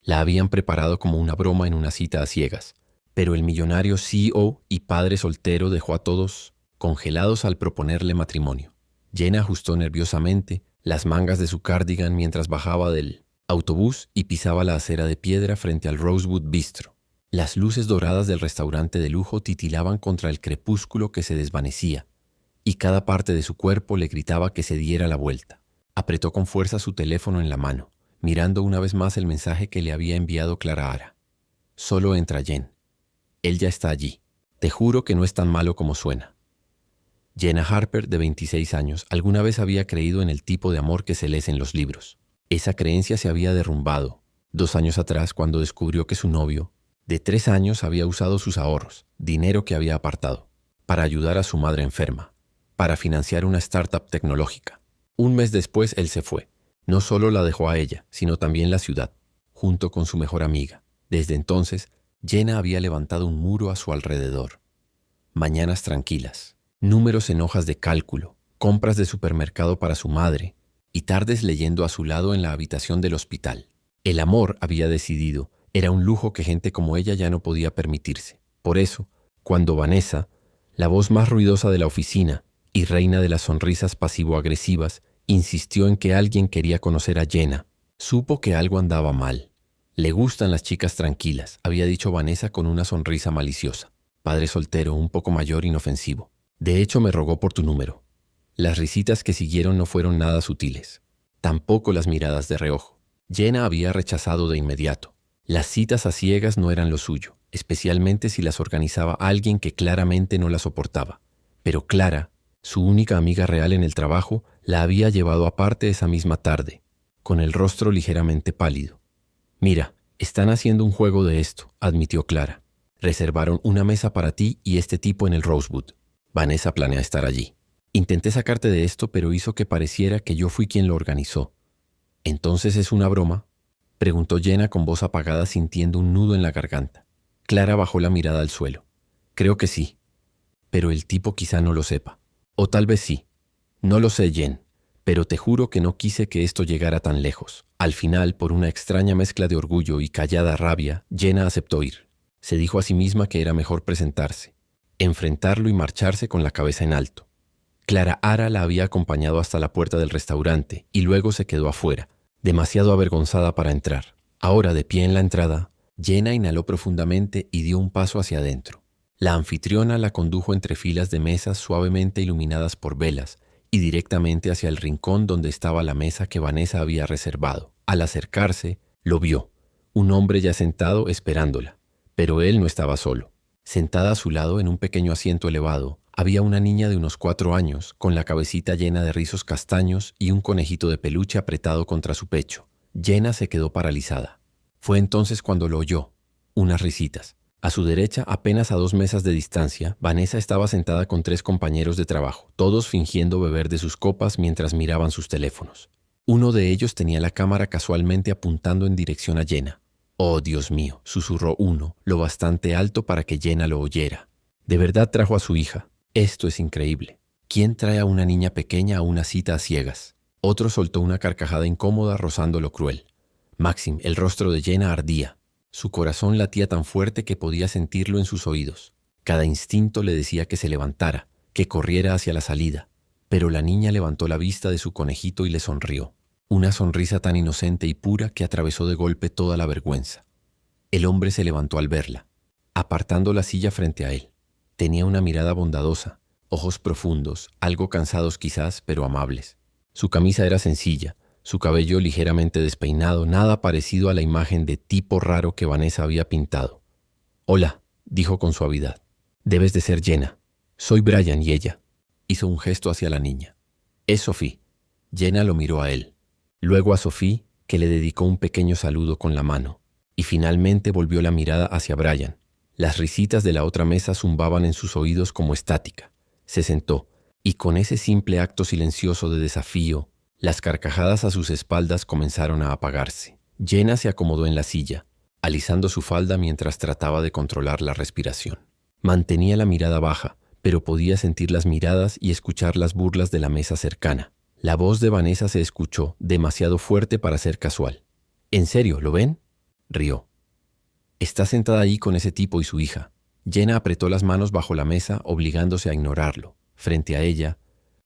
La habían preparado como una broma en una cita a ciegas, pero el millonario CEO y padre soltero dejó a todos congelados al proponerle matrimonio. Jenna ajustó nerviosamente las mangas de su cardigan mientras bajaba del autobús y pisaba la acera de piedra frente al Rosewood Bistro. Las luces doradas del restaurante de lujo titilaban contra el crepúsculo que se desvanecía, y cada parte de su cuerpo le gritaba que se diera la vuelta. Apretó con fuerza su teléfono en la mano, mirando una vez más el mensaje que le había enviado Clara Ara. Solo entra Jen. Él ya está allí. Te juro que no es tan malo como suena. Jenna Harper, de 26 años, alguna vez había creído en el tipo de amor que se lee en los libros. Esa creencia se había derrumbado 2 años atrás cuando descubrió que su novio, de 3 años, había usado sus ahorros, dinero que había apartado, para ayudar a su madre enferma, para financiar una startup tecnológica. Un mes después él se fue. No solo la dejó a ella, sino también la ciudad, junto con su mejor amiga. Desde entonces, Jenna había levantado un muro a su alrededor. Mañanas tranquilas, números en hojas de cálculo, compras de supermercado para su madre y tardes leyendo a su lado en la habitación del hospital. El amor, había decidido, era un lujo que gente como ella ya no podía permitirse. Por eso, cuando Vanessa, la voz más ruidosa de la oficina y reina de las sonrisas pasivo-agresivas, insistió en que alguien quería conocer a Jenna, supo que algo andaba mal. Le gustan las chicas tranquilas, había dicho Vanessa con una sonrisa maliciosa. Padre soltero, un poco mayor, inofensivo. De hecho, me rogó por tu número. Las risitas que siguieron no fueron nada sutiles. Tampoco las miradas de reojo. Jenna había rechazado de inmediato. Las citas a ciegas no eran lo suyo, especialmente si las organizaba alguien que claramente no la soportaba. Pero Clara, su única amiga real en el trabajo, la había llevado aparte esa misma tarde, con el rostro ligeramente pálido. Mira, están haciendo un juego de esto, admitió Clara. Reservaron una mesa para ti y este tipo en el Rosewood. Vanessa planea estar allí. Intenté sacarte de esto, pero hizo que pareciera que yo fui quien lo organizó. ¿Entonces es una broma?, preguntó Jenna con voz apagada, sintiendo un nudo en la garganta. Clara bajó la mirada al suelo. Creo que sí, pero el tipo quizá no lo sepa. O tal vez sí. No lo sé, Jen, pero te juro que no quise que esto llegara tan lejos. Al final, por una extraña mezcla de orgullo y callada rabia, Jenna aceptó ir. Se dijo a sí misma que era mejor presentarse, enfrentarlo y marcharse con la cabeza en alto. Clara Ara la había acompañado hasta la puerta del restaurante y luego se quedó afuera, demasiado avergonzada para entrar. Ahora, de pie en la entrada, Jenna inhaló profundamente y dio un paso hacia adentro. La anfitriona la condujo entre filas de mesas suavemente iluminadas por velas y directamente hacia el rincón donde estaba la mesa que Vanessa había reservado. Al acercarse, lo vio, un hombre ya sentado esperándola, pero él no estaba solo. Sentada a su lado en un pequeño asiento elevado, había una niña de unos 4 años, con la cabecita llena de rizos castaños y un conejito de peluche apretado contra su pecho. Jenna se quedó paralizada. Fue entonces cuando lo oyó, unas risitas. A su derecha, apenas a 2 mesas de distancia, Vanessa estaba sentada con 3 compañeros de trabajo, todos fingiendo beber de sus copas mientras miraban sus teléfonos. Uno de ellos tenía la cámara casualmente apuntando en dirección a Jenna. «Oh, Dios mío», susurró uno, lo bastante alto para que Jenna lo oyera. «De verdad trajo a su hija. Esto es increíble. ¿Quién trae a una niña pequeña a una cita a ciegas?». Otro soltó una carcajada incómoda rozando lo cruel. Maxim, el rostro de Jenna ardía. Su corazón latía tan fuerte que podía sentirlo en sus oídos. Cada instinto le decía que se levantara, que corriera hacia la salida. Pero la niña levantó la vista de su conejito y le sonrió. Una sonrisa tan inocente y pura que atravesó de golpe toda la vergüenza. El hombre se levantó al verla, apartando la silla frente a él. Tenía una mirada bondadosa, ojos profundos, algo cansados quizás, pero amables. Su camisa era sencilla, su cabello ligeramente despeinado, nada parecido a la imagen de tipo raro que Vanessa había pintado. «Hola», dijo con suavidad. «Debes de ser Jenna. Soy Brian y ella». Hizo un gesto hacia la niña. «Es Sophie». Jenna lo miró a él, luego a Sophie, que le dedicó un pequeño saludo con la mano, y finalmente volvió la mirada hacia Brian. Las risitas de la otra mesa zumbaban en sus oídos como estática. Se sentó, y con ese simple acto silencioso de desafío, las carcajadas a sus espaldas comenzaron a apagarse. Jenna se acomodó en la silla, alisando su falda mientras trataba de controlar la respiración. Mantenía la mirada baja, pero podía sentir las miradas y escuchar las burlas de la mesa cercana. La voz de Vanessa se escuchó demasiado fuerte para ser casual. «¿En serio, lo ven? rió. Está sentada ahí con ese tipo y su hija. Jenna apretó las manos bajo la mesa, obligándose a ignorarlo. Frente a ella,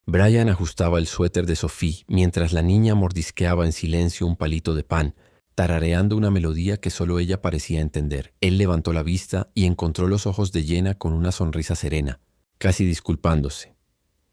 Brian ajustaba el suéter de Sophie mientras la niña mordisqueaba en silencio un palito de pan, tarareando una melodía que solo ella parecía entender. Él levantó la vista y encontró los ojos de Jenna con una sonrisa serena, casi disculpándose.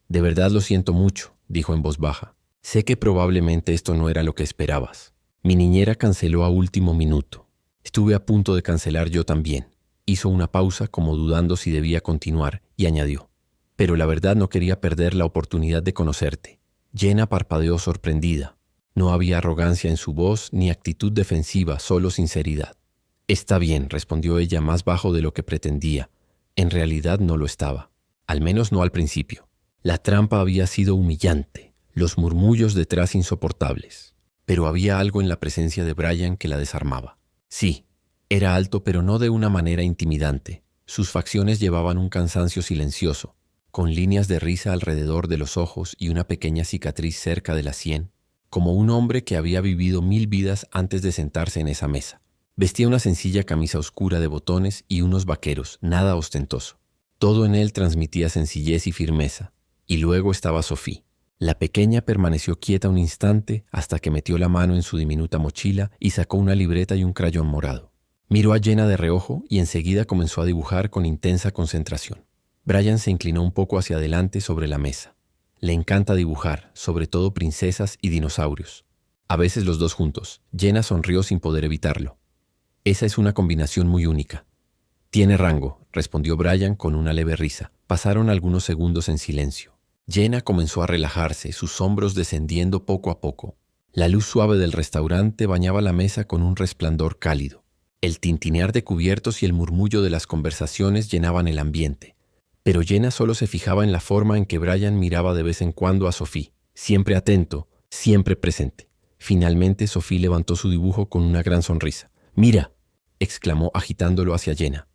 «De verdad lo siento mucho», dijo en voz baja. «Sé que probablemente esto no era lo que esperabas. Mi niñera canceló a último minuto. Estuve a punto de cancelar yo también». Hizo una pausa como dudando si debía continuar y añadió: «Pero la verdad no quería perder la oportunidad de conocerte». Jenna parpadeó sorprendida. No había arrogancia en su voz ni actitud defensiva, solo sinceridad. «Está bien», respondió ella más bajo de lo que pretendía. En realidad no lo estaba, al menos no al principio. La trampa había sido humillante, los murmullos detrás insoportables. Pero había algo en la presencia de Brian que la desarmaba. Sí, era alto, pero no de una manera intimidante. Sus facciones llevaban un cansancio silencioso, con líneas de risa alrededor de los ojos y una pequeña cicatriz cerca de la sien, como un hombre que había vivido 1000 vidas antes de sentarse en esa mesa. Vestía una sencilla camisa oscura de botones y unos vaqueros, nada ostentoso. Todo en él transmitía sencillez y firmeza. Y luego estaba Sophie. La pequeña permaneció quieta un instante hasta que metió la mano en su diminuta mochila y sacó una libreta y un crayón morado. Miró a Jenna de reojo y enseguida comenzó a dibujar con intensa concentración. Brian se inclinó un poco hacia adelante sobre la mesa. Le encanta dibujar, sobre todo princesas y dinosaurios. A veces los dos juntos. Jenna sonrió sin poder evitarlo. «Esa es una combinación muy única». «Tiene rango», respondió Brian con una leve risa. Pasaron algunos segundos en silencio. Jenna comenzó a relajarse, sus hombros descendiendo poco a poco. La luz suave del restaurante bañaba la mesa con un resplandor cálido. El tintinear de cubiertos y el murmullo de las conversaciones llenaban el ambiente. Pero Jenna solo se fijaba en la forma en que Brian miraba de vez en cuando a Sophie, siempre atento, siempre presente. Finalmente Sophie levantó su dibujo con una gran sonrisa. «Mira», exclamó agitándolo hacia Jenna.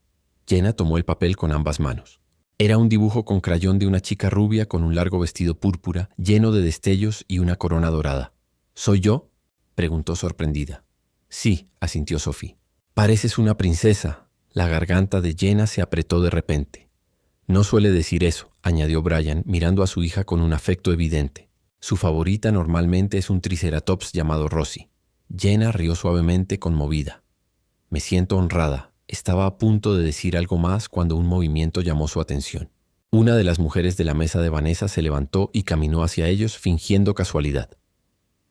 Jenna tomó el papel con ambas manos. Era un dibujo con crayón de una chica rubia con un largo vestido púrpura, lleno de destellos y una corona dorada. «¿Soy yo?», preguntó sorprendida. «Sí», asintió Sophie. «Pareces una princesa». La garganta de Jenna se apretó de repente. «No suele decir eso», añadió Brian, mirando a su hija con un afecto evidente. Su favorita normalmente es un triceratops llamado Rosie. Jenna rió suavemente, conmovida. «Me siento honrada». Estaba a punto de decir algo más cuando un movimiento llamó su atención. Una de las mujeres de la mesa de Vanessa se levantó y caminó hacia ellos fingiendo casualidad.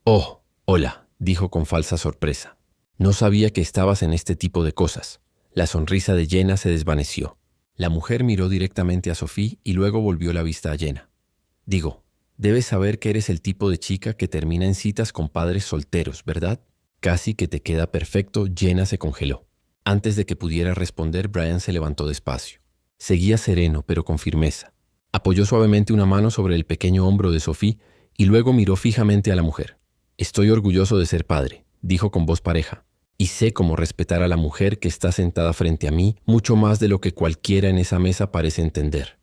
«Oh, hola», dijo con falsa sorpresa. «No sabía que estabas en este tipo de cosas». La sonrisa de Jenna se desvaneció. La mujer miró directamente a Sophie y luego volvió la vista a Jenna. «Digo, debes saber que eres el tipo de chica que termina en citas con padres solteros, ¿verdad?» «Casi que te queda perfecto», Jenna se congeló. Antes de que pudiera responder, Brian se levantó despacio. Seguía sereno, pero con firmeza. Apoyó suavemente una mano sobre el pequeño hombro de Sophie y luego miró fijamente a la mujer. «Estoy orgulloso de ser padre», dijo con voz pareja, «y sé cómo respetar a la mujer que está sentada frente a mí mucho más de lo que cualquiera en esa mesa parece entender».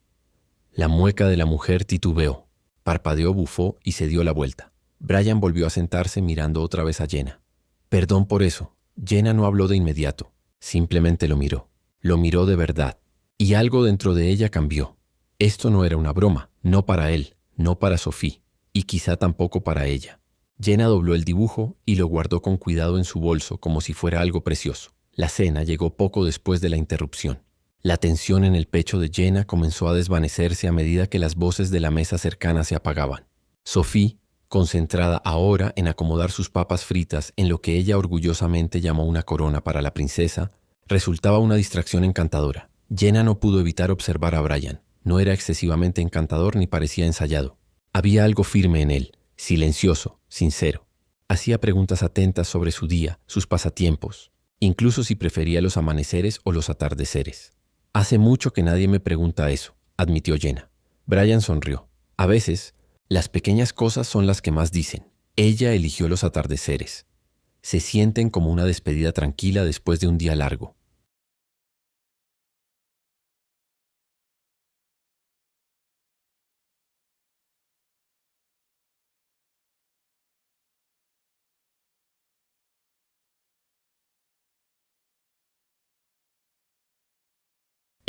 La mueca de la mujer titubeó, parpadeó, bufó y se dio la vuelta. Brian volvió a sentarse mirando otra vez a Jenna. «Perdón por eso». Jenna no habló de inmediato. Simplemente lo miró. Lo miró de verdad. Y algo dentro de ella cambió. Esto no era una broma, no para él, no para Sophie, y quizá tampoco para ella. Jenna dobló el dibujo y lo guardó con cuidado en su bolso como si fuera algo precioso. La cena llegó poco después de la interrupción. La tensión en el pecho de Jenna comenzó a desvanecerse a medida que las voces de la mesa cercana se apagaban. Sophie, concentrada ahora en acomodar sus papas fritas en lo que ella orgullosamente llamó una corona para la princesa, resultaba una distracción encantadora. Jenna no pudo evitar observar a Brian. No era excesivamente encantador ni parecía ensayado. Había algo firme en él, silencioso, sincero. Hacía preguntas atentas sobre su día, sus pasatiempos, incluso si prefería los amaneceres o los atardeceres. «Hace mucho que nadie me pregunta eso», admitió Jenna. Brian sonrió. «A veces, las pequeñas cosas son las que más dicen». Ella eligió los atardeceres. Se sienten como una despedida tranquila después de un día largo.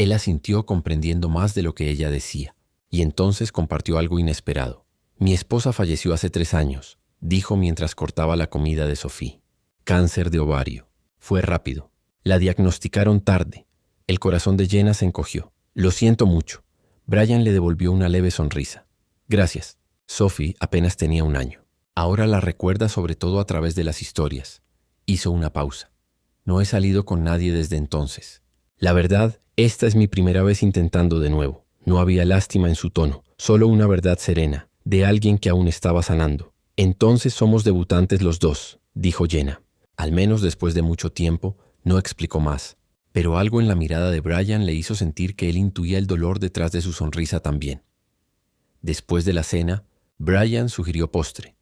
Él asintió comprendiendo más de lo que ella decía, y entonces compartió algo inesperado. Mi esposa falleció hace 3 años, dijo mientras cortaba la comida de Sophie. Cáncer de ovario. Fue rápido. La diagnosticaron tarde. El corazón de Jenna se encogió. Lo siento mucho. Brian le devolvió una leve sonrisa. Gracias. Sophie apenas tenía 1 año. Ahora la recuerda sobre todo a través de las historias. Hizo una pausa. No he salido con nadie desde entonces. La verdad, esta es mi primera vez intentando de nuevo. No había lástima en su tono, solo una verdad serena, de alguien que aún estaba sanando. Entonces somos debutantes los dos, dijo Jenna. Al menos después de mucho tiempo, no explicó más. Pero algo en la mirada de Brian le hizo sentir que él intuía el dolor detrás de su sonrisa también. Después de la cena, Brian sugirió postre.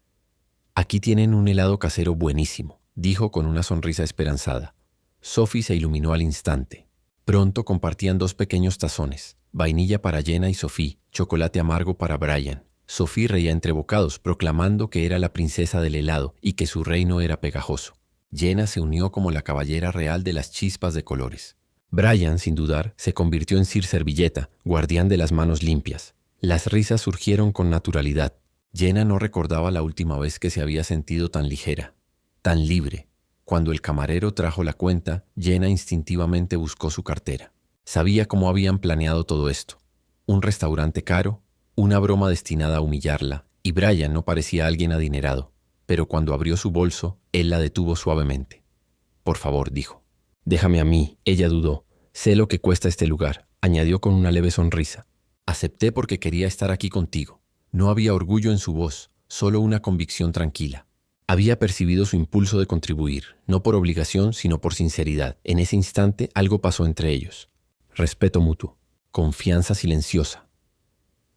Aquí tienen un helado casero buenísimo, dijo con una sonrisa esperanzada. Sophie se iluminó al instante. Pronto compartían 2 pequeños tazones, vainilla para Jenna y Sophie, chocolate amargo para Brian. Sophie reía entre bocados, proclamando que era la princesa del helado y que su reino era pegajoso. Jenna se unió como la caballera real de las chispas de colores. Brian, sin dudar, se convirtió en Sir Servilleta, guardián de las manos limpias. Las risas surgieron con naturalidad. Jenna no recordaba la última vez que se había sentido tan ligera, tan libre. Cuando el camarero trajo la cuenta, Jenna instintivamente buscó su cartera. Sabía cómo habían planeado todo esto. Un restaurante caro, una broma destinada a humillarla, y Brian no parecía alguien adinerado. Pero cuando abrió su bolso, él la detuvo suavemente. «Por favor», dijo. «Déjame a mí», ella dudó. «Sé lo que cuesta este lugar», añadió con una leve sonrisa. «Acepté porque quería estar aquí contigo». No había orgullo en su voz, solo una convicción tranquila. Había percibido su impulso de contribuir, no por obligación, sino por sinceridad. En ese instante algo pasó entre ellos. Respeto mutuo, confianza silenciosa.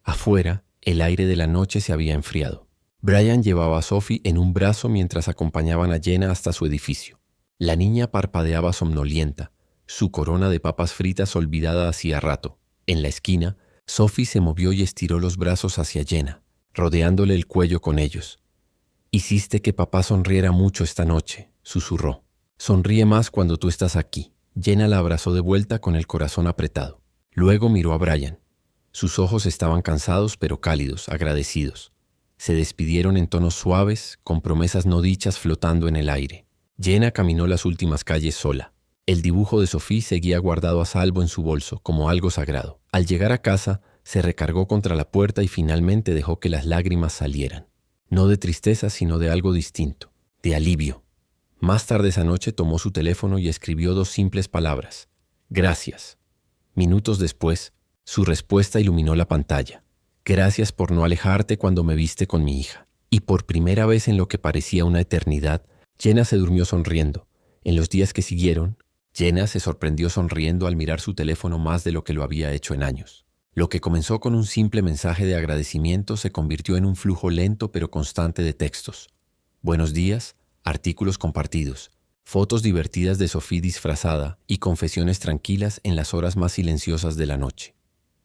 Afuera, el aire de la noche se había enfriado. Brian llevaba a Sophie en un brazo mientras acompañaban a Jenna hasta su edificio. La niña parpadeaba somnolienta, su corona de papas fritas olvidada hacía rato. En la esquina, Sophie se movió y estiró los brazos hacia Jenna, rodeándole el cuello con ellos. «Hiciste que papá sonriera mucho esta noche», susurró. «Sonríe más cuando tú estás aquí». Jenna la abrazó de vuelta con el corazón apretado. Luego miró a Brian. Sus ojos estaban cansados pero cálidos, agradecidos. Se despidieron en tonos suaves, con promesas no dichas flotando en el aire. Jenna caminó las últimas calles sola. El dibujo de Sophie seguía guardado a salvo en su bolso, como algo sagrado. Al llegar a casa, se recargó contra la puerta y finalmente dejó que las lágrimas salieran. No de tristeza, sino de algo distinto, de alivio. Más tarde esa noche tomó su teléfono y escribió 2 simples palabras. «Gracias». Minutos después, su respuesta iluminó la pantalla. «Gracias por no alejarte cuando me viste con mi hija». Y por primera vez en lo que parecía una eternidad, Jenna se durmió sonriendo. En los días que siguieron, Jenna se sorprendió sonriendo al mirar su teléfono más de lo que lo había hecho en años. Lo que comenzó con un simple mensaje de agradecimiento se convirtió en un flujo lento pero constante de textos. Buenos días, artículos compartidos, fotos divertidas de Sophie disfrazada y confesiones tranquilas en las horas más silenciosas de la noche.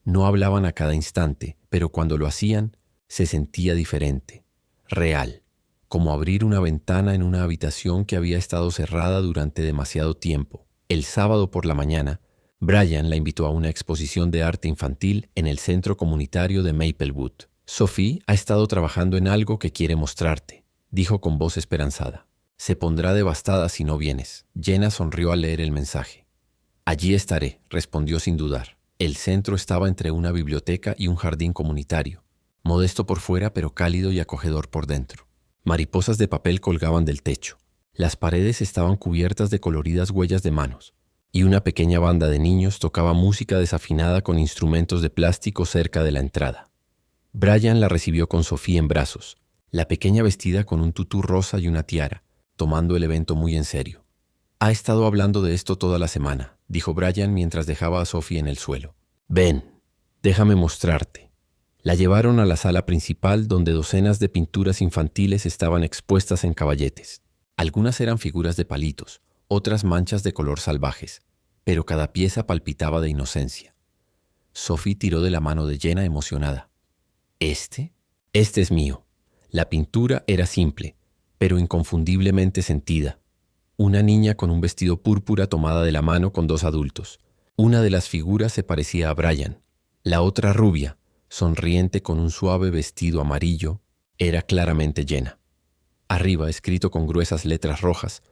No hablaban a cada instante, pero cuando lo hacían, se sentía diferente, real, como abrir una ventana en una habitación que había estado cerrada durante demasiado tiempo. El sábado por la mañana, Brian la invitó a una exposición de arte infantil en el centro comunitario de Maplewood. «Sophie ha estado trabajando en algo que quiere mostrarte», dijo con voz esperanzada. «Se pondrá devastada si no vienes». Jenna sonrió al leer el mensaje. «Allí estaré», respondió sin dudar. El centro estaba entre una biblioteca y un jardín comunitario, modesto por fuera pero cálido y acogedor por dentro. Mariposas de papel colgaban del techo. Las paredes estaban cubiertas de coloridas huellas de manos, y una pequeña banda de niños tocaba música desafinada con instrumentos de plástico cerca de la entrada. Brian la recibió con Sophie en brazos, la pequeña vestida con un tutú rosa y una tiara, tomando el evento muy en serio. «Ha estado hablando de esto toda la semana», dijo Brian mientras dejaba a Sophie en el suelo. «Ven, déjame mostrarte». La llevaron a la sala principal donde docenas de pinturas infantiles estaban expuestas en caballetes. Algunas eran figuras de palitos, otras manchas de color salvajes, pero cada pieza palpitaba de inocencia. Sophie tiró de la mano de Jenna emocionada. «¿Este? Este es mío». La pintura era simple, pero inconfundiblemente sentida. Una niña con un vestido púrpura tomada de la mano con 2 adultos. Una de las figuras se parecía a Brian. La otra rubia, sonriente con un suave vestido amarillo, era claramente Jenna. Arriba, escrito con gruesas letras rojas,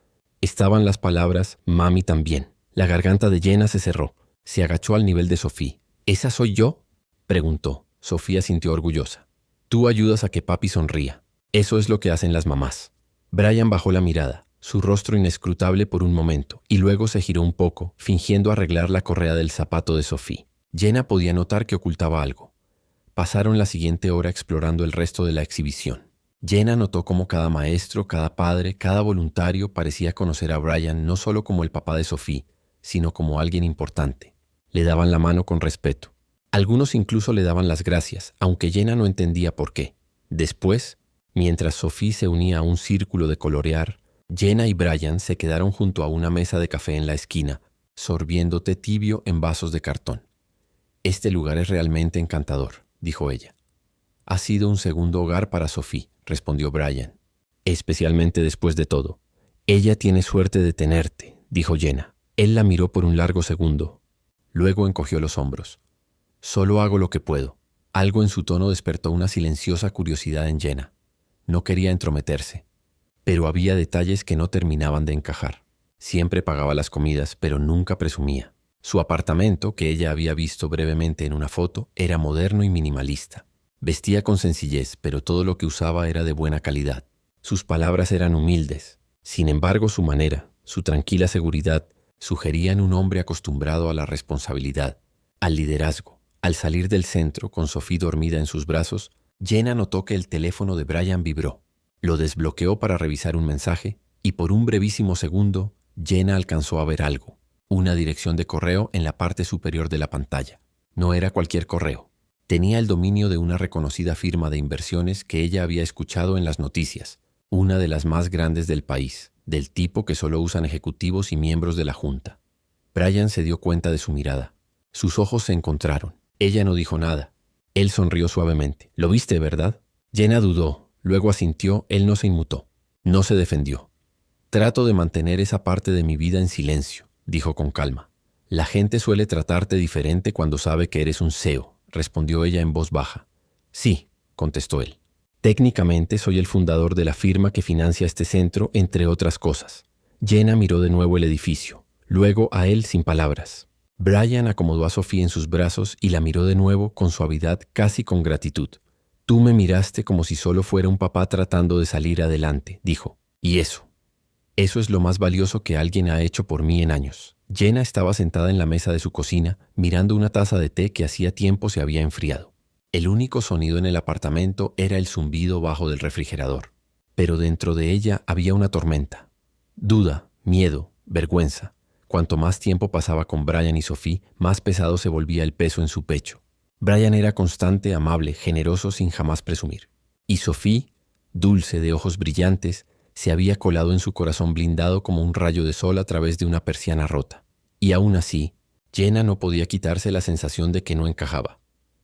estaban las palabras «Mami también». La garganta de Jenna se cerró. Se agachó al nivel de Sophie. «¿Esa soy yo?», preguntó. Sofía sintió orgullosa. «Tú ayudas a que papi sonría. Eso es lo que hacen las mamás». Brian bajó la mirada, su rostro inescrutable por un momento, y luego se giró un poco, fingiendo arreglar la correa del zapato de Sophie. Jenna podía notar que ocultaba algo. Pasaron la siguiente hora explorando el resto de la exhibición. Jenna notó cómo cada maestro, cada padre, cada voluntario parecía conocer a Brian no solo como el papá de Sophie, sino como alguien importante. Le daban la mano con respeto. Algunos incluso le daban las gracias, aunque Jenna no entendía por qué. Después, mientras Sophie se unía a un círculo de colorear, Jenna y Brian se quedaron junto a una mesa de café en la esquina, sorbiendo té tibio en vasos de cartón. «Este lugar es realmente encantador», dijo ella. «Ha sido un segundo hogar para Sophie», respondió Brian. «Especialmente después de todo. Ella tiene suerte de tenerte», dijo Jenna. Él la miró por un largo segundo. Luego encogió los hombros. «Solo hago lo que puedo». Algo en su tono despertó una silenciosa curiosidad en Jenna. No quería entrometerse, pero había detalles que no terminaban de encajar. Siempre pagaba las comidas, pero nunca presumía. Su apartamento, que ella había visto brevemente en una foto, era moderno y minimalista. Vestía con sencillez, pero todo lo que usaba era de buena calidad. Sus palabras eran humildes. Sin embargo, su manera, su tranquila seguridad, sugerían un hombre acostumbrado a la responsabilidad, al liderazgo. Al salir del centro, con Sophie dormida en sus brazos, Jenna notó que el teléfono de Brian vibró. Lo desbloqueó para revisar un mensaje y por un brevísimo segundo, Jenna alcanzó a ver algo. Una dirección de correo en la parte superior de la pantalla. No era cualquier correo. Tenía el dominio de una reconocida firma de inversiones que ella había escuchado en las noticias, una de las más grandes del país, del tipo que solo usan ejecutivos y miembros de la junta. Brian se dio cuenta de su mirada. Sus ojos se encontraron. Ella no dijo nada. Él sonrió suavemente. «¿Lo viste, verdad?». Jenna dudó, luego asintió. Él no se inmutó. No se defendió. «Trato de mantener esa parte de mi vida en silencio», dijo con calma. «La gente suele tratarte diferente cuando sabe que eres un CEO», respondió ella en voz baja. «Sí», contestó él. «Técnicamente soy el fundador de la firma que financia este centro, entre otras cosas». Jenna miró de nuevo el edificio, luego a él sin palabras. Brian acomodó a Sophie en sus brazos y la miró de nuevo con suavidad, casi con gratitud. «Tú me miraste como si solo fuera un papá tratando de salir adelante», dijo. «Y eso es lo más valioso que alguien ha hecho por mí en años». Jenna estaba sentada en la mesa de su cocina, mirando una taza de té que hacía tiempo se había enfriado. El único sonido en el apartamento era el zumbido bajo del refrigerador. Pero dentro de ella había una tormenta. Duda, miedo, vergüenza. Cuanto más tiempo pasaba con Brian y Sophie, más pesado se volvía el peso en su pecho. Brian era constante, amable, generoso sin jamás presumir. Y Sophie, dulce, de ojos brillantes, se había colado en su corazón blindado como un rayo de sol a través de una persiana rota. Y aún así, Jenna no podía quitarse la sensación de que no encajaba.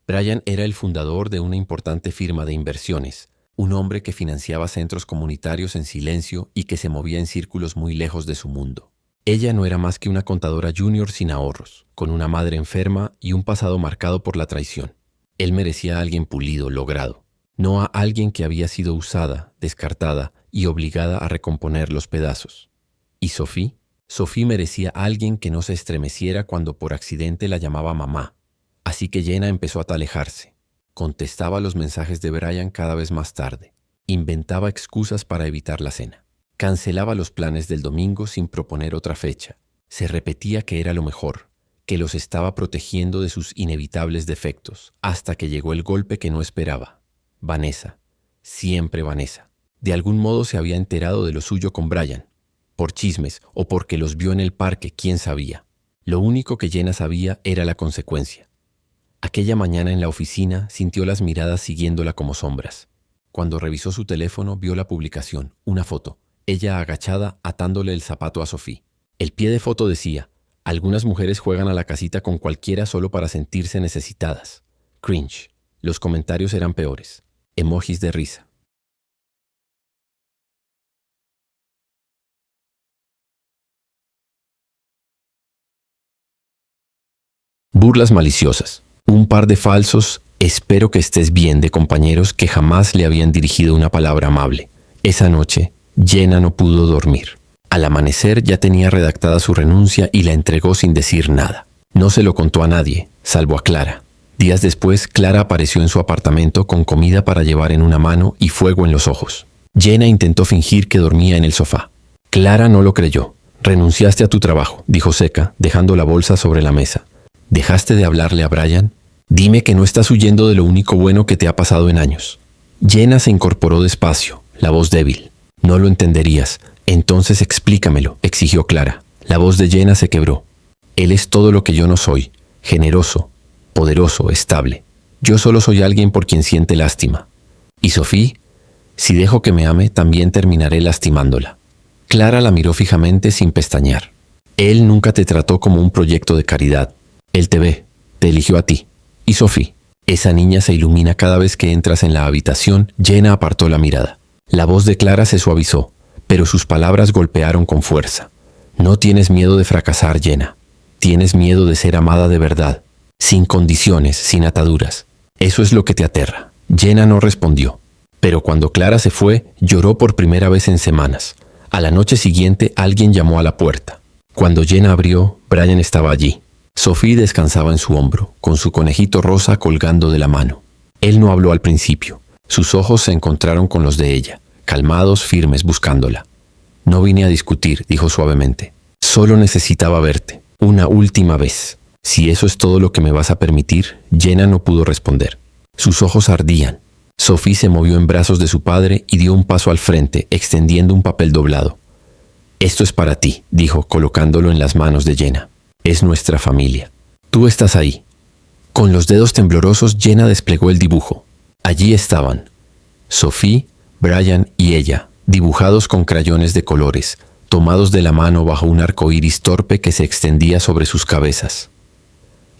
Brian era el fundador de una importante firma de inversiones, un hombre que financiaba centros comunitarios en silencio y que se movía en círculos muy lejos de su mundo. Ella no era más que una contadora junior sin ahorros, con una madre enferma y un pasado marcado por la traición. Él merecía a alguien pulido, logrado, no a alguien que había sido usada, descartada y obligada a recomponer los pedazos. ¿Y Sophie? Sophie merecía a alguien que no se estremeciera cuando por accidente la llamaba mamá. Así que Jenna empezó a alejarse. Contestaba los mensajes de Brian cada vez más tarde. Inventaba excusas para evitar la cena. Cancelaba los planes del domingo sin proponer otra fecha. Se repetía que era lo mejor, que los estaba protegiendo de sus inevitables defectos, hasta que llegó el golpe que no esperaba. Vanessa. Siempre Vanessa. De algún modo se había enterado de lo suyo con Brian. Por chismes o porque los vio en el parque, quién sabía. Lo único que Jenna sabía era la consecuencia. Aquella mañana en la oficina sintió las miradas siguiéndola como sombras. Cuando revisó su teléfono vio la publicación, una foto. Ella agachada atándole el zapato a Sophie. El pie de foto decía: «Algunas mujeres juegan a la casita con cualquiera solo para sentirse necesitadas». Cringe. Los comentarios eran peores. Emojis de risa. burlas maliciosas, un par de falsos «espero que estés bien» de compañeros que jamás le habían dirigido una palabra amable. Esa noche, Jenna no pudo dormir. Al amanecer ya tenía redactada su renuncia y la entregó sin decir nada. No se lo contó a nadie, salvo a Clara. Días después, Clara apareció en su apartamento con comida para llevar en una mano y fuego en los ojos. Jenna intentó fingir que dormía en el sofá. Clara no lo creyó. «Renunciaste a tu trabajo», dijo seca, dejando la bolsa sobre la mesa. «¿Dejaste de hablarle a Brian? Dime que no estás huyendo de lo único bueno que te ha pasado en años». Jenna se incorporó despacio, la voz débil. «No lo entenderías. Entonces explícamelo», exigió Clara. La voz de Jenna se quebró. «Él es todo lo que yo no soy. Generoso, poderoso, estable. Yo solo soy alguien por quien siente lástima. ¿Y Sophie? Si dejo que me ame, también terminaré lastimándola». Clara la miró fijamente sin pestañear. «Él nunca te trató como un proyecto de caridad. Él te ve, te eligió a ti. ¿Y Sophie? Esa niña se ilumina cada vez que entras en la habitación». Jenna apartó la mirada. La voz de Clara se suavizó, pero sus palabras golpearon con fuerza. «No tienes miedo de fracasar, Jenna. Tienes miedo de ser amada de verdad, sin condiciones, sin ataduras. Eso es lo que te aterra». Jenna no respondió, pero cuando Clara se fue, lloró por primera vez en semanas. A la noche siguiente, alguien llamó a la puerta. Cuando Jenna abrió, Brian estaba allí. Sophie descansaba en su hombro, con su conejito rosa colgando de la mano. Él no habló al principio. Sus ojos se encontraron con los de ella, calmados, firmes, buscándola. «No vine a discutir», dijo suavemente. «Solo necesitaba verte, una última vez. Si eso es todo lo que me vas a permitir». Jenna no pudo responder. Sus ojos ardían. Sophie se movió en brazos de su padre y dio un paso al frente, extendiendo un papel doblado. «Esto es para ti», dijo, colocándolo en las manos de Jenna. «Es nuestra familia. Tú estás ahí». Con los dedos temblorosos, Jenna desplegó el dibujo. Allí estaban Sophie, Brian y ella, dibujados con crayones de colores, tomados de la mano bajo un arco iris torpe que se extendía sobre sus cabezas.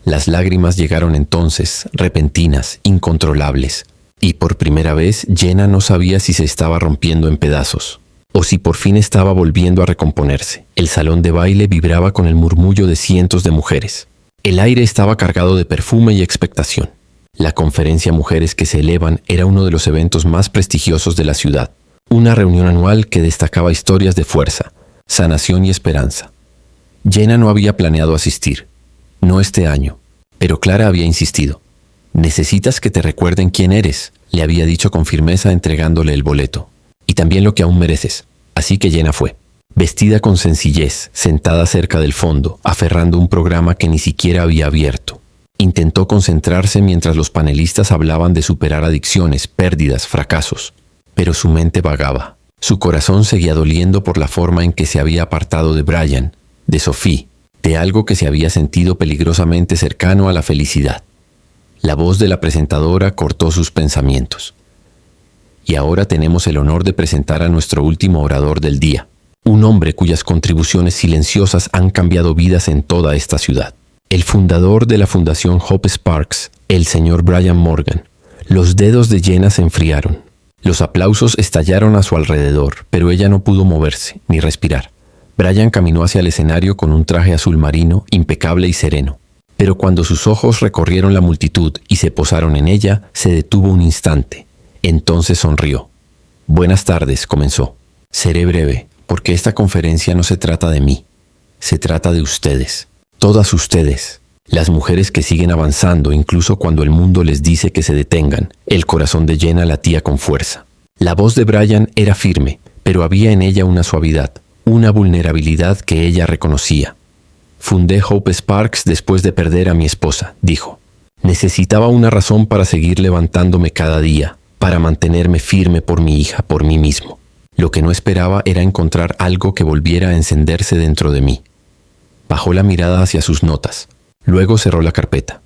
Las lágrimas llegaron entonces, repentinas, incontrolables, y por primera vez Jenna no sabía si se estaba rompiendo en pedazos, o si por fin estaba volviendo a recomponerse. El salón de baile vibraba con el murmullo de cientos de mujeres. El aire estaba cargado de perfume y expectación. La conferencia Mujeres que se elevan era uno de los eventos más prestigiosos de la ciudad. Una reunión anual que destacaba historias de fuerza, sanación y esperanza. Jenna no había planeado asistir. No este año. Pero Clara había insistido. «Necesitas que te recuerden quién eres», le había dicho con firmeza entregándole el boleto. «Y también lo que aún mereces». Así que Jenna fue. Vestida con sencillez, sentada cerca del fondo, aferrando un programa que ni siquiera había abierto. Intentó concentrarse mientras los panelistas hablaban de superar adicciones, pérdidas, fracasos. Pero su mente vagaba. Su corazón seguía doliendo por la forma en que se había apartado de Brian, de Sophie, de algo que se había sentido peligrosamente cercano a la felicidad. La voz de la presentadora cortó sus pensamientos. «Y ahora tenemos el honor de presentar a nuestro último orador del día, un hombre cuyas contribuciones silenciosas han cambiado vidas en toda esta ciudad. El fundador de la Fundación Hope Sparks, el señor Brian Morgan». Los dedos de Jenna se enfriaron. Los aplausos estallaron a su alrededor, pero ella no pudo moverse ni respirar. Brian caminó hacia el escenario con un traje azul marino, impecable y sereno. Pero cuando sus ojos recorrieron la multitud y se posaron en ella, se detuvo un instante. Entonces sonrió. «Buenas tardes», comenzó. «Seré breve, porque esta conferencia no se trata de mí. Se trata de ustedes. Todas ustedes. Las mujeres que siguen avanzando incluso cuando el mundo les dice que se detengan». El corazón de Jenna latía con fuerza. La voz de Brian era firme, pero había en ella una suavidad, una vulnerabilidad que ella reconocía. «Fundé Hope Sparks después de perder a mi esposa», dijo. «Necesitaba una razón para seguir levantándome cada día, para mantenerme firme por mi hija, por mí mismo. Lo que no esperaba era encontrar algo que volviera a encenderse dentro de mí». Bajó la mirada hacia sus notas. Luego cerró la carpeta.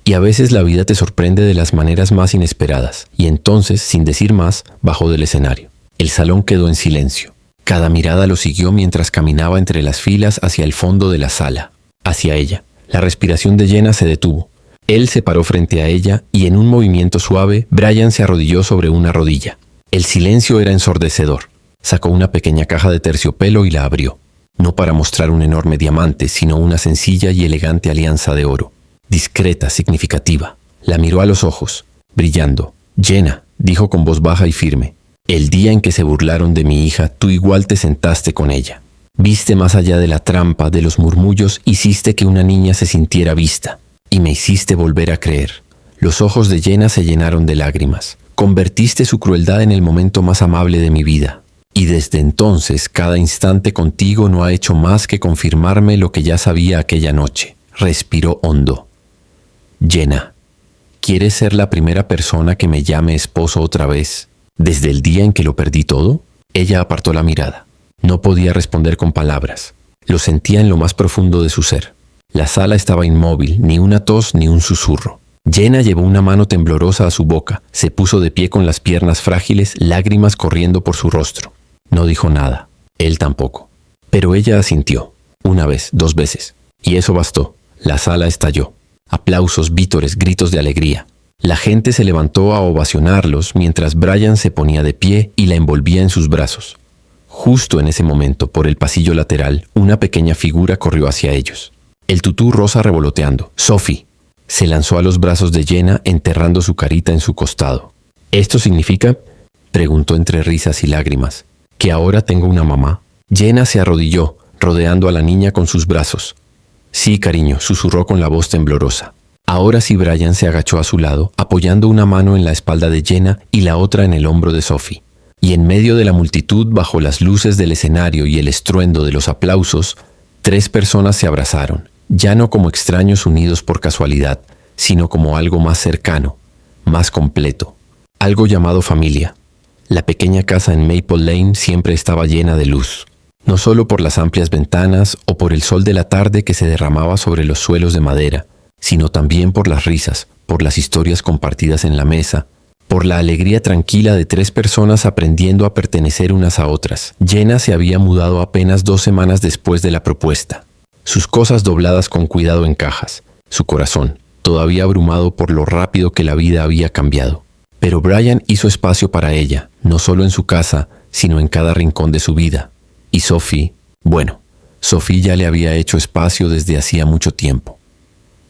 «Y a veces la vida te sorprende de las maneras más inesperadas», y entonces, sin decir más, bajó del escenario. El salón quedó en silencio. Cada mirada lo siguió mientras caminaba entre las filas hacia el fondo de la sala, hacia ella. La respiración de Jenna se detuvo. Él se paró frente a ella y en un movimiento suave, Brian se arrodilló sobre una rodilla. El silencio era ensordecedor. Sacó una pequeña caja de terciopelo y la abrió. No para mostrar un enorme diamante, sino una sencilla y elegante alianza de oro. discreta, significativa. La miró a los ojos, brillando. Jenna, dijo con voz baja y firme, el día en que se burlaron de mi hija, tú igual te sentaste con ella. Viste más allá de la trampa, de los murmullos, hiciste que una niña se sintiera vista. Y me hiciste volver a creer. Los ojos de Jenna se llenaron de lágrimas. Convertiste su crueldad en el momento más amable de mi vida. Y desde entonces, cada instante contigo no ha hecho más que confirmarme lo que ya sabía aquella noche. Respiró hondo. Jenna, ¿quieres ser la primera persona que me llame esposo otra vez? ¿Desde el día en que lo perdí todo? Ella apartó la mirada. No podía responder con palabras. Lo sentía en lo más profundo de su ser. La sala estaba inmóvil, ni una tos ni un susurro. Jenna llevó una mano temblorosa a su boca, se puso de pie con las piernas frágiles, lágrimas corriendo por su rostro. No dijo nada. Él tampoco. Pero ella asintió. Una vez, 2 veces. Y eso bastó. La sala estalló. Aplausos, vítores, gritos de alegría. La gente se levantó a ovacionarlos mientras Brian se ponía de pie y la envolvía en sus brazos. Justo en ese momento, por el pasillo lateral, una pequeña figura corrió hacia ellos. El tutú rosa revoloteando. Sophie. Se lanzó a los brazos de Jenna, enterrando su carita en su costado. ¿Esto significa? Preguntó entre risas y lágrimas. ¿Que ahora tengo una mamá? Jenna se arrodilló, rodeando a la niña con sus brazos. Sí, cariño, susurró con la voz temblorosa. Ahora sí Brian se agachó a su lado, apoyando una mano en la espalda de Jenna y la otra en el hombro de Sophie. Y en medio de la multitud, bajo las luces del escenario y el estruendo de los aplausos, 3 personas se abrazaron, ya no como extraños unidos por casualidad, sino como algo más cercano, más completo, algo llamado familia. La pequeña casa en Maple Lane siempre estaba llena de luz, no solo por las amplias ventanas o por el sol de la tarde que se derramaba sobre los suelos de madera, sino también por las risas, por las historias compartidas en la mesa, por la alegría tranquila de 3 personas aprendiendo a pertenecer unas a otras. Jenna se había mudado apenas 2 semanas después de la propuesta. Sus cosas dobladas con cuidado en cajas, su corazón, todavía abrumado por lo rápido que la vida había cambiado. Pero Brian hizo espacio para ella, no solo en su casa, sino en cada rincón de su vida. Y Sophie, bueno, Sophie ya le había hecho espacio desde hacía mucho tiempo.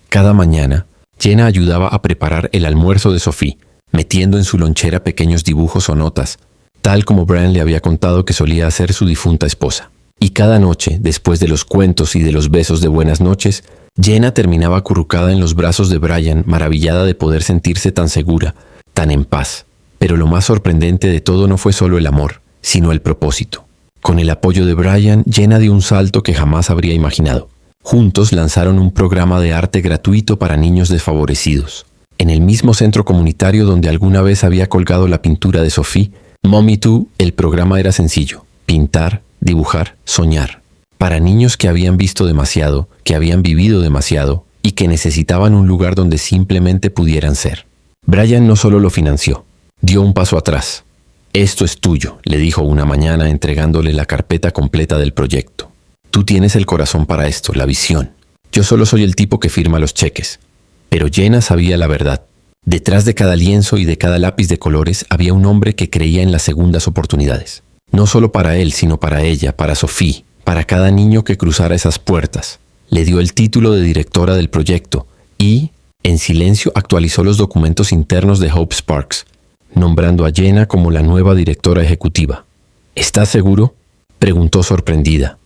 Cada mañana, Jenna ayudaba a preparar el almuerzo de Sophie, metiendo en su lonchera pequeños dibujos o notas, tal como Brian le había contado que solía hacer su difunta esposa. Y cada noche, después de los cuentos y de los besos de buenas noches, Jenna terminaba acurrucada en los brazos de Brian, maravillada de poder sentirse tan segura, tan en paz. Pero lo más sorprendente de todo no fue solo el amor, sino el propósito. Con el apoyo de Brian, Jenna dio un salto que jamás habría imaginado. Juntos lanzaron un programa de arte gratuito para niños desfavorecidos. En el mismo centro comunitario donde alguna vez había colgado la pintura de Sophie, Mommy Too, el programa era sencillo: pintar, dibujar, soñar. Para niños que habían visto demasiado, que habían vivido demasiado y que necesitaban un lugar donde simplemente pudieran ser. Brian no solo lo financió, dio un paso atrás. Esto es tuyo, le dijo una mañana entregándole la carpeta completa del proyecto. Tú tienes el corazón para esto, la visión. Yo solo soy el tipo que firma los cheques. Pero Jenna sabía la verdad. Detrás de cada lienzo y de cada lápiz de colores había un hombre que creía en las segundas oportunidades. No solo para él, sino para ella, para Sophie, para cada niño que cruzara esas puertas. Le dio el título de directora del proyecto y, en silencio, actualizó los documentos internos de Hope Sparks, nombrando a Jenna como la nueva directora ejecutiva. ¿Estás seguro?, preguntó sorprendida.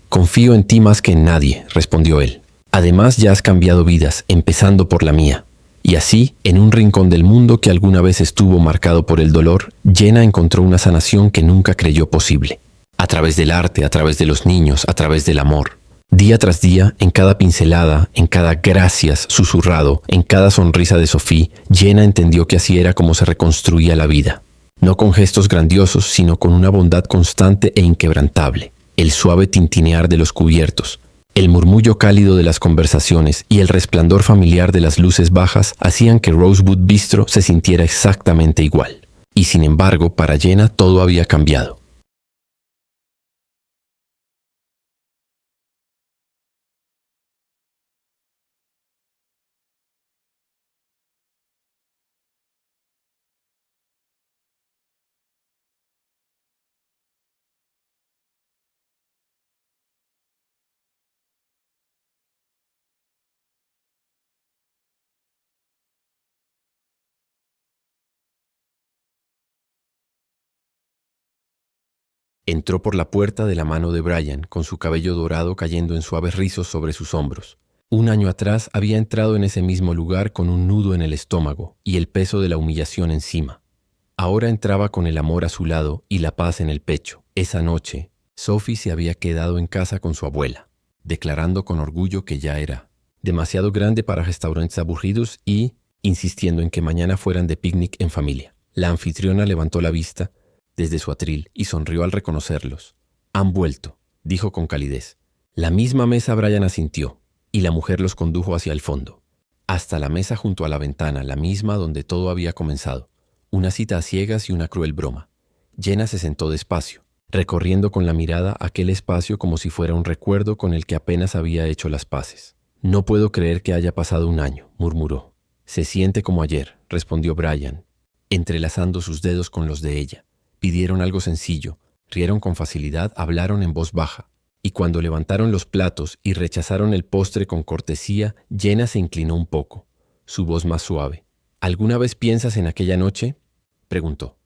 Confío en ti más que en nadie, respondió él. Además, ya has cambiado vidas, empezando por la mía. Y así, en un rincón del mundo que alguna vez estuvo marcado por el dolor, Jenna encontró una sanación que nunca creyó posible. A través del arte, a través de los niños, a través del amor. Día tras día, en cada pincelada, en cada gracias susurrado, en cada sonrisa de Sophie, Jenna entendió que así era como se reconstruía la vida. No con gestos grandiosos, sino con una bondad constante e inquebrantable. El suave tintinear de los cubiertos, el murmullo cálido de las conversaciones y el resplandor familiar de las luces bajas hacían que Rosewood Bistro se sintiera exactamente igual. Y sin embargo, para Jenna todo había cambiado. Entró por la puerta de la mano de Brian, con su cabello dorado cayendo en suaves rizos sobre sus hombros. Un año atrás había entrado en ese mismo lugar con un nudo en el estómago y el peso de la humillación encima. Ahora entraba con el amor a su lado y la paz en el pecho. Esa noche, Sophie se había quedado en casa con su abuela, declarando con orgullo que ya era demasiado grande para restaurantes aburridos y insistiendo en que mañana fueran de picnic en familia. La anfitriona levantó la vista desde su atril y sonrió al reconocerlos. «Han vuelto», dijo con calidez. La misma mesa Brian asintió, y la mujer los condujo hacia el fondo, hasta la mesa junto a la ventana, la misma donde todo había comenzado. Una cita a ciegas y una cruel broma. Jenna se sentó despacio, recorriendo con la mirada aquel espacio como si fuera un recuerdo con el que apenas había hecho las paces. «No puedo creer que haya pasado un año», murmuró. «Se siente como ayer», respondió Brian, entrelazando sus dedos con los de ella. Pidieron algo sencillo, rieron con facilidad, hablaron en voz baja. Y cuando levantaron los platos y rechazaron el postre con cortesía, Jenna se inclinó un poco, su voz más suave. «¿Alguna vez piensas en aquella noche?», preguntó.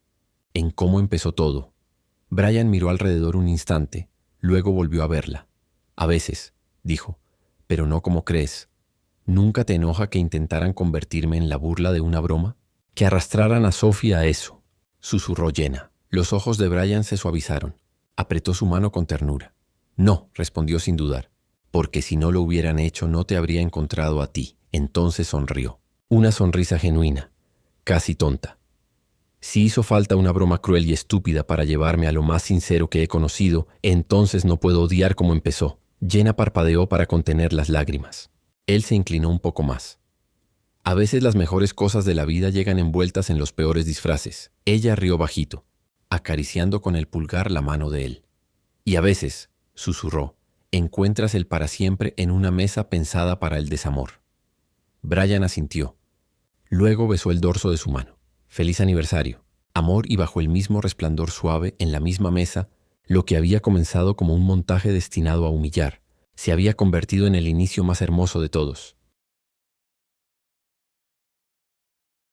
«¿En cómo empezó todo?». Brian miró alrededor un instante, luego volvió a verla. «A veces», dijo, «pero no como crees. ¿Nunca te enoja que intentaran convertirme en la burla de una broma? Que arrastraran a Sophie a eso», susurró Jenna. Los ojos de Brian se suavizaron. Apretó su mano con ternura. «No», respondió sin dudar, «porque si no lo hubieran hecho no te habría encontrado a ti». Entonces sonrió. Una sonrisa genuina, casi tonta. «Si hizo falta una broma cruel y estúpida para llevarme a lo más sincero que he conocido, entonces no puedo odiar como empezó». Jenna parpadeó para contener las lágrimas. Él se inclinó un poco más. «A veces las mejores cosas de la vida llegan envueltas en los peores disfraces». Ella rió bajito, acariciando con el pulgar la mano de él. «Y a veces», susurró, «encuentras el para siempre en una mesa pensada para el desamor». Brian asintió. Luego besó el dorso de su mano. «Feliz aniversario». Amor y bajo el mismo resplandor suave, en la misma mesa, lo que había comenzado como un montaje destinado a humillar, se había convertido en el inicio más hermoso de todos.